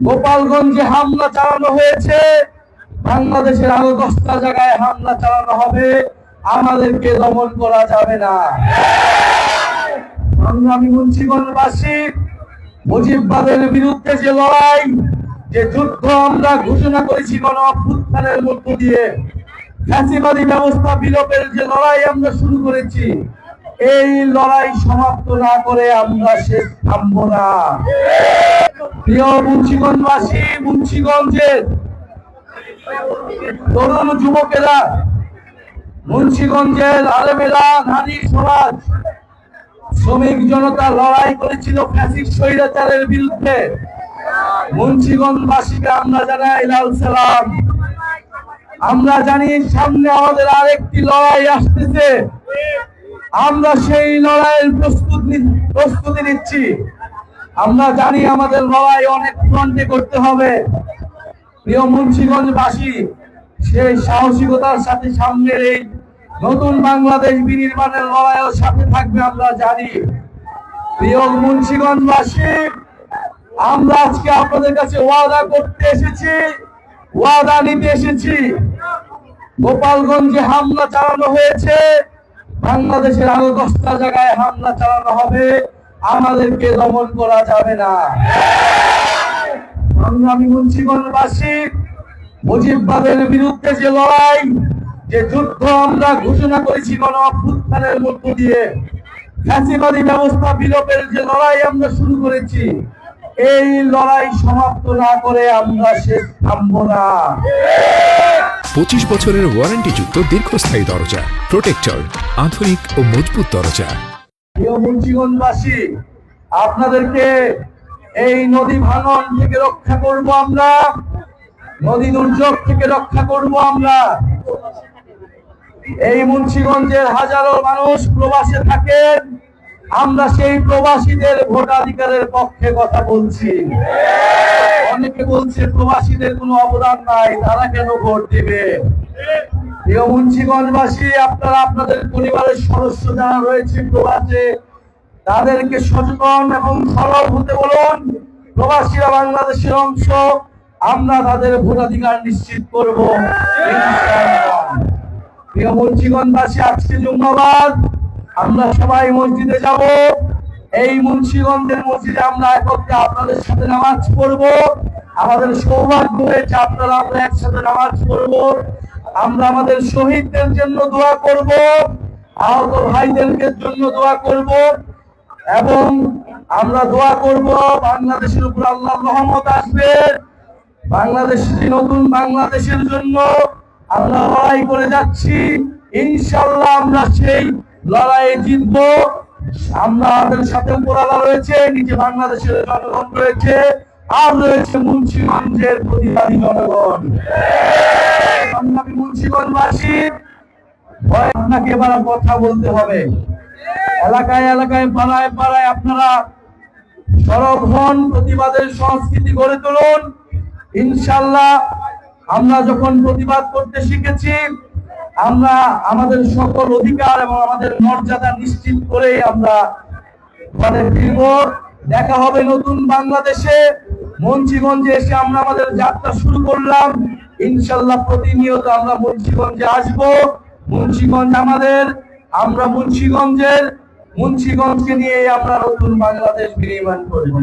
গোপালগঞ্জে হামলা চালানো হয়েছে, বাংলাদেশের আরো 10টা জায়গায় হামলা চালানো হবে। আমাদেরকে দমন করা যাবে না। সংগ্রামী মুন্সিগঞ্জবাসী, মুজিববাদের বিরুদ্ধে যে লড়াই, যে যুদ্ধ আমরা ঘোষণা করেছি গণ অভ্যুত্থানের মধ্য দিয়ে, ফ্যাসিবাদী ব্যবস্থা বিলোপের যে লড়াই আমরা শুরু করেছি, এই লড়াই সমাপ্ত না করে আমরা শেষ থামব না। প্রিয় মুন্সিগঞ্জবাসী, মুন্সিগঞ্জের তরুণ যুবকেরা, মুন্সিগঞ্জের আলেমেরা, নারী সমাজ, শ্রমিক জনতা লড়াই করেছিল ফ্যাসিস্ট স্বৈরাচারের বিরুদ্ধে। মুন্সিগঞ্জবাসীকে আমরা জানাই লাল সালাম। আমরা জানি সামনে আমাদের আরেকটি লড়াই আসতেছে, আমরা সেই লড়াইয়ের প্রস্তুতি নিচ্ছি। আমরা জানি আমাদের লড়াই অনেক ফ্রন্টে করতে হবে। প্রিয় মুন্সিগঞ্জবাসী, সেই সাহসিকতার সাথে সামনের এই নতুন বাংলাদেশ বিনির্মাণের লড়াইয়ের সাথে থাকবে আমরা জানি। প্রিয় মুন্সিগঞ্জবাসী, আমরা আজকে আপনাদের কাছে ওয়াদা করতে এসেছি, ওয়াদা নিতে এসেছি। গোপালগঞ্জে হামলা চালানো হয়েছে, বাংলাদেশের আরো 10টা জায়গায় হামলা চালানো হবে। আমাদেরকে দমন করা যাবে না। সংগ্রামী মুন্সিগঞ্জবাসী, মুজিববাদের বিরুদ্ধে যে লড়াই, যে যুদ্ধ আমরা ঘোষণা করেছি গণ অভ্যুত্থানের মধ্য দিয়ে, ফ্যাসিবাদী ব্যবস্থা বিলোপের যে লড়াই আমরা শুরু করেছি, এই লড়াই সমাপ্ত না করে আমরা শেষ থামব না। 25 বছরের ওয়ারেন্টিযুক্ত দীর্ঘস্থায়ী দরজা প্রোটেক্টর, আধুনিক ও মজবুত দরজা। প্রিয় মুন্সিগঞ্জবাসী, আপনাদেরকে এই নদী ভাঙন থেকে রক্ষা করব আমরা, নদী দুর্যোগ থেকে রক্ষা করব আমরা। এই মুন্সিগঞ্জের হাজারো মানুষ প্রবাসে থাকেন, আমরা সেই প্রবাসীদের ভোটাধিকারের পক্ষে কথা বলছি। অনেকে বলছে প্রবাসীদের কোনো অবদান নাই, তারা কেন ভোট দিবে? প্রিয় মুন্সিগঞ্জবাসী, আপনারা আপনাদের পরিবারের সদস্য যারা রয়েছে প্রবাসে, তাদেরকে সচেতন এবং সরল হতে বলুন। প্রবাসীরা বাংলাদেশের অংশ, আমরা তাদের ভোটাধিকার নিশ্চিত করব ইনশাআল্লাহ। প্রিয় মুন্সিগঞ্জবাসী, আজকে জুম্মাবার, আমরা সবাই মসজিদে যাব। এই মুন্সিগঞ্জের মসজিদে আমরা একত্রে আপনাদের সাথে নামাজ পড়বো। আমাদের সৌভাগ্য হয়েছে আপনারা আমরা একসাথে নামাজ পড়বো। আমরা আমাদের শহীদদের জন্য দোয়া করব, আহত ভাইদের জন্য দোয়া করব, এবং আমরা দোয়া করব বাংলাদেশের উপর আল্লাহর রহমত আসবে। বাংলাদেশে নতুন বাংলাদেশের জন্য আমরা লড়াই করে যাচ্ছি। ইনশাআল্লাহ আমরা সেই লড়াইয়ে জিতব। আমাদের সাথে উপরালা রয়েছে, নিচে বাংলাদেশের জনগণ রয়েছে, আর রয়েছে মুন্সিগঞ্জের প্রতিবাদী জনগণ। মুন্সিগঞ্জবাসী, আপনাকে এবার কথা বলতে হবে। এলাকায় এলাকায়, পাড়ায় পাড়ায় আপনারা সরব হন, প্রতিবাদের সংস্কৃতি গড়ে তুলুন। ইনশাআল্লাহ আমরা যখন প্রতিবাদ করতে শিখেছি, আমরা আমাদের সকল অধিকার এবং আমাদের মর্যাদা নিশ্চিত করে আমরা ফিরব। দেখা হবে নতুন বাংলাদেশে। মুন্সিগঞ্জে এসে আমরা আমাদের যাত্রা শুরু করলাম। ইনশাআল্লাহ প্রতিনিয়ত আমরা মুন্সিগঞ্জে আসব। মুন্সিগঞ্জ আমাদের, আমরা মুন্সিগঞ্জকে নিয়ে আমরা নতুন বাংলাদেশ বিনির্মাণ করব।